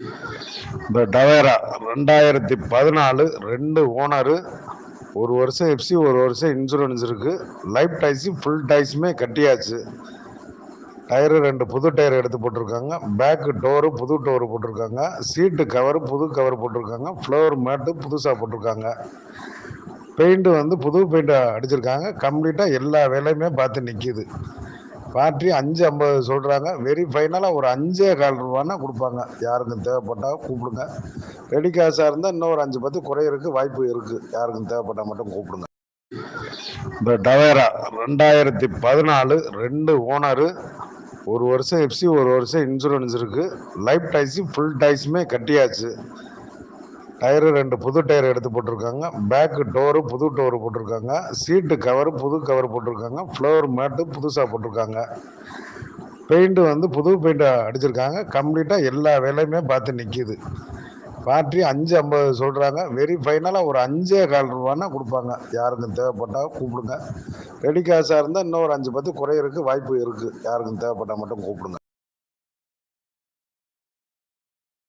இந்த Tavera 2014 2 owner, 1 வருஷம் FC, 1 வருஷம் இன்சூரன்ஸ் இருக்கு. லைஃப் டைஸ் ஃபுல் டைஸுமே கட்டியாச்சு. டயரு 2 புது டயர் எடுத்து போட்டிருக்காங்க. பேக் டோரு புது டோரு போட்டிருக்காங்க. சீட்டு கவரு புது கவர் போட்டிருக்காங்க. ஃப்ளோர் மேட்டு புதுசாக போட்டிருக்காங்க. பெயிண்ட் வந்து புது பெயிண்ட் அடிச்சிருக்காங்க. கம்ப்ளீட்டாக எல்லா வேலையுமே பார்த்து நிற்கிது. பார்ட்டி 5.50 சொல்கிறாங்க. வெரி ஃபைனலாக ஒரு 5.25 கொடுப்பாங்க. யாருக்கும் தேவைப்பட்டால் கூப்பிடுங்க. ரெடி கேஷாக இருந்தால் இன்னும் ஒரு 5-10 குறையிறதுக்கு வாய்ப்பு இருக்குது. யாருக்கும் தேவைப்பட்டால் மட்டும் கூப்பிடுங்க. இந்த டவேரா 2014 2 ஓனரு, 1 வருஷம் எஃப்சி, 1 வருஷம் இன்சூரன்ஸ் இருக்குது. லைஃப் டைஸ் ஃபுல் டைஸுமே கட்டியாச்சு. டயரு 2 புது டயர் எடுத்து போட்டிருக்காங்க. பேக் டோரு புது டோரு போட்டிருக்காங்க. சீட்டு கவரு புது கவர் போட்டிருக்காங்க. ஃப்ளோர் மேட்டு புதுசாக போட்டிருக்காங்க. பெயிண்ட் வந்து புது பெயிண்ட் அடிச்சிருக்காங்க. கம்ப்ளீட்டாக எல்லா வேலையுமே பார்த்து நிற்கிது. பார்ட்டி 5.50 சொல்கிறாங்க. வெரி ஃபைனலாக ஒரு 5.25 கொடுப்பாங்க. யாருக்கும் தேவைப்பட்டால் கூப்பிடுங்க. ரெடி கேஷாக இருந்தால் இன்னும் ஒரு 5-10 குறையிறதுக்கு வாய்ப்பு இருக்குது. யாருக்கும் தேவைப்பட்டால் மட்டும் கூப்பிடுங்க.